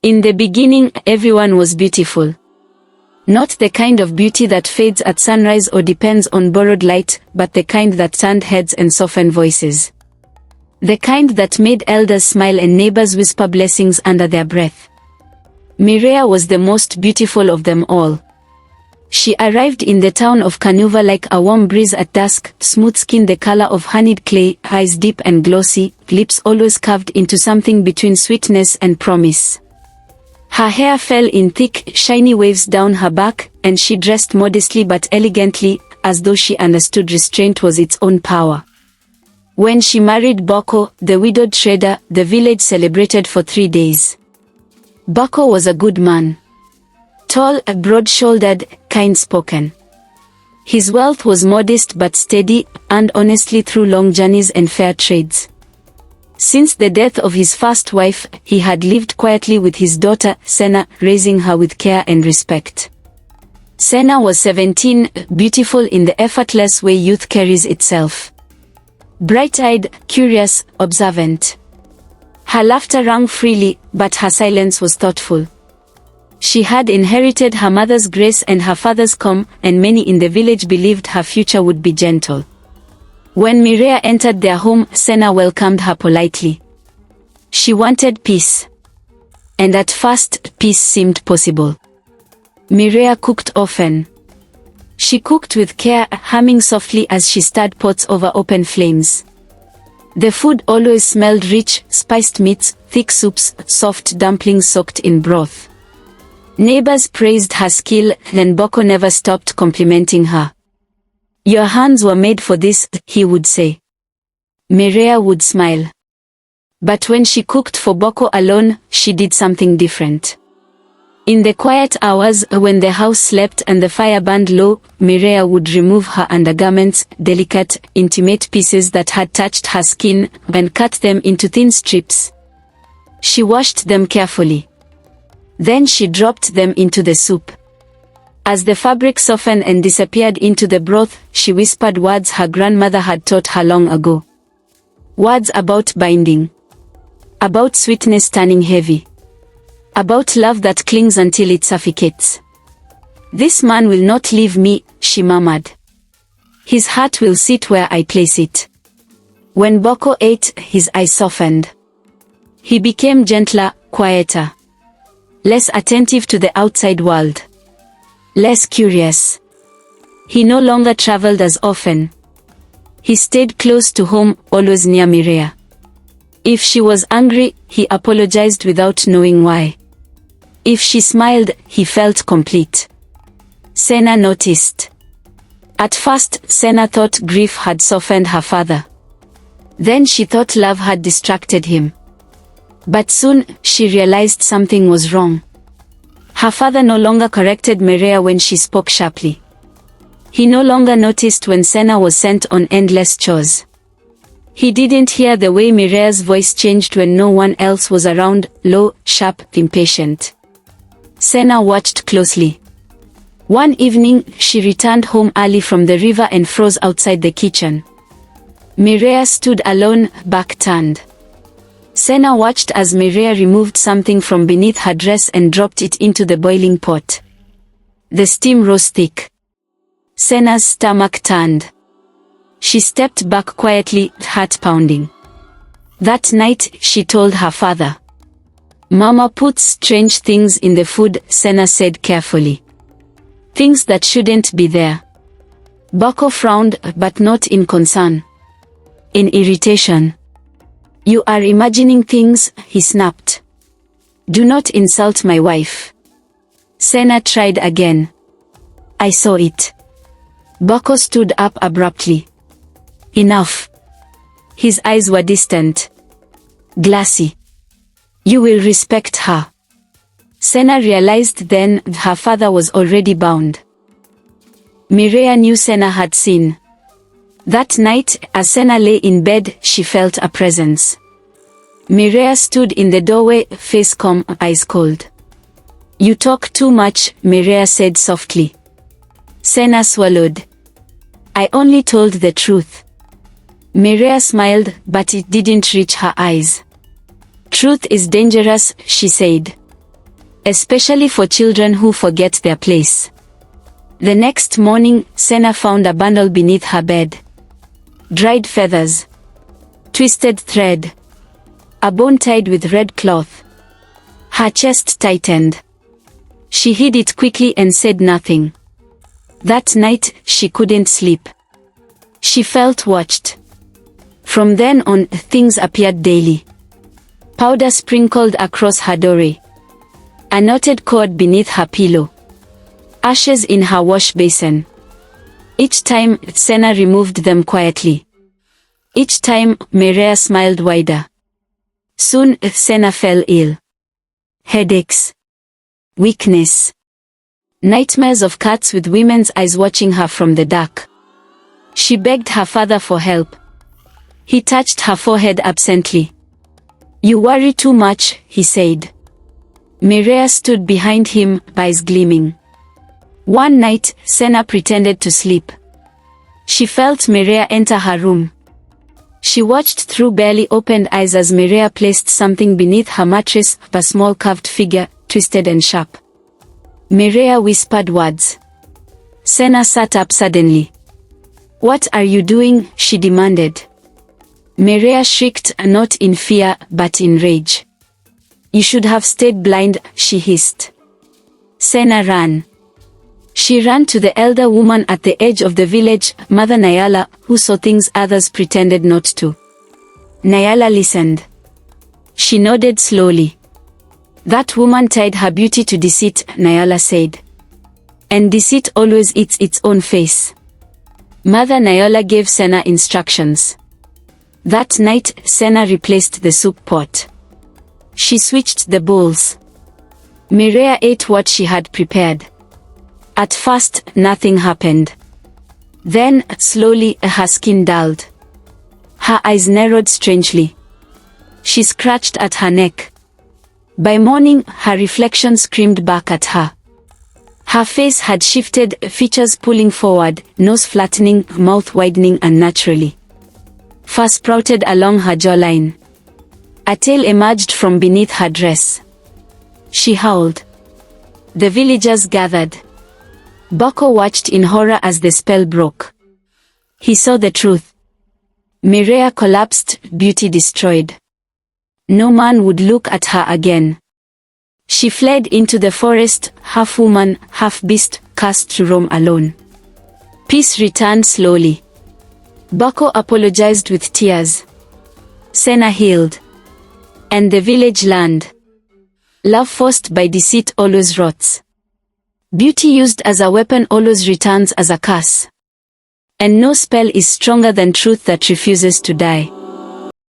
In the beginning, everyone was beautiful. Not the kind of beauty that fades at sunrise or depends on borrowed light, but the kind that turned heads and softened voices. The kind that made elders smile and neighbors whisper blessings under their breath. Mireia was the most beautiful of them all. She arrived in the town of Canova like a warm breeze at dusk, smooth skin the color of honeyed clay, eyes deep and glossy, lips always carved into something between sweetness and promise. Her hair fell in thick, shiny waves down her back, and she dressed modestly but elegantly, as though she understood restraint was its own power. When she married Boko, the widowed trader, the village celebrated for 3 days. Boko was a good man. Tall, broad-shouldered, kind-spoken. His wealth was modest but steady, earned honestly through long journeys and fair trades. Since the death of his first wife, he had lived quietly with his daughter, Sena, raising her with care and respect. Sena was 17, beautiful in the effortless way youth carries itself. Bright-eyed, curious, observant. Her laughter rang freely, but her silence was thoughtful. She had inherited her mother's grace and her father's calm, and many in the village believed her future would be gentle. When Mireia entered their home, Sena welcomed her politely. She wanted peace. And at first, peace seemed possible. Mireia cooked often. She cooked with care, humming softly as she stirred pots over open flames. The food always smelled rich, spiced meats, thick soups, soft dumplings soaked in broth. Neighbors praised her skill, and Boko never stopped complimenting her. "Your hands were made for this," he would say. Mireia would smile. But when she cooked for Boko alone, she did something different. In the quiet hours, when the house slept and the fire burned low, Mireia would remove her undergarments, delicate, intimate pieces that had touched her skin, and cut them into thin strips. She washed them carefully. Then she dropped them into the soup. As the fabric softened and disappeared into the broth, she whispered words her grandmother had taught her long ago. Words about binding. About sweetness turning heavy. About love that clings until it suffocates. "This man will not leave me," she murmured. "His heart will sit where I place it." When Boko ate, his eyes softened. He became gentler, quieter. Less attentive to the outside world. Less curious. He no longer traveled as often. He stayed close to home, always near Mireia. If she was angry, he apologized without knowing why. If she smiled, he felt complete. Sena noticed. At first, Sena thought grief had softened her father. Then she thought love had distracted him. But soon, she realized something was wrong. Her father no longer corrected Mireia when she spoke sharply. He no longer noticed when Sena was sent on endless chores. He didn't hear the way Mireia's voice changed when no one else was around, low, sharp, impatient. Sena watched closely. One evening, she returned home early from the river and froze outside the kitchen. Mireia stood alone, back turned. Sena watched as Mireia removed something from beneath her dress and dropped it into the boiling pot. The steam rose thick. Sena's stomach turned. She stepped back quietly, heart pounding. That night, she told her father. "Mama puts strange things in the food," Sena said carefully. "Things that shouldn't be there." Boko frowned, but not in concern. In irritation. "You are imagining things," he snapped. "Do not insult my wife." Sena tried again. "I saw it." Boko stood up abruptly. "Enough." His eyes were distant. Glassy. "You will respect her." Sena realized then her father was already bound. Mireia knew Sena had seen. That night, as Sena lay in bed, she felt a presence. Mireia stood in the doorway, face calm, eyes cold. "You talk too much," Mireia said softly. Sena swallowed. "I only told the truth." Mireia smiled, but it didn't reach her eyes. "Truth is dangerous," she said. especially for children who forget their place. The next morning, Sena found a bundle beneath her bed. Dried feathers. Twisted thread. A bone tied with red cloth. Her chest tightened. She hid it quickly and said nothing. That night, she couldn't sleep. She felt watched. From then on, things appeared daily. Powder sprinkled across her doorway. A knotted cord beneath her pillow. Ashes in her wash basin. Each time, Sena removed them quietly. Each time, Mireya smiled wider. Soon, Sena fell ill. Headaches. Weakness. Nightmares of cats with women's eyes watching her from the dark. She begged her father for help. He touched her forehead absently. "You worry too much," he said. Mireya stood behind him, eyes gleaming. One night, Sena pretended to sleep. She felt Mireya enter her room. She watched through barely opened eyes as Mireya placed something beneath her mattress, a small carved figure, twisted and sharp. Mireya whispered words. Sena sat up suddenly. "What are you doing?" she demanded. Mireya shrieked, not in fear, but in rage. "You should have stayed blind," she hissed. Sena ran. She ran to the elder woman at the edge of the village, Mother Nyala, who saw things others pretended not to. Nyala listened. She nodded slowly. "That woman tied her beauty to deceit," Nyala said. "And deceit always eats its own face." Mother Nyala gave Sena instructions. That night, Sena replaced the soup pot. She switched the bowls. Mireya ate what she had prepared. At first, nothing happened. Then, slowly, her skin dulled. Her eyes narrowed strangely. She scratched at her neck. By morning, her reflection screamed back at her. Her face had shifted, features pulling forward, nose flattening, mouth widening unnaturally. Fur sprouted along her jawline. A tail emerged from beneath her dress. She howled. The villagers gathered. Bako watched in horror as the spell broke. He saw the truth. Mireya collapsed, beauty destroyed. No man would look at her again. She fled into the forest, half woman, half beast, cast to roam alone. Peace returned slowly. Bako apologized with tears. Sena healed. And the village learned. Love forced by deceit always rots. Beauty used as a weapon always returns as a curse. And no spell is stronger than truth that refuses to die.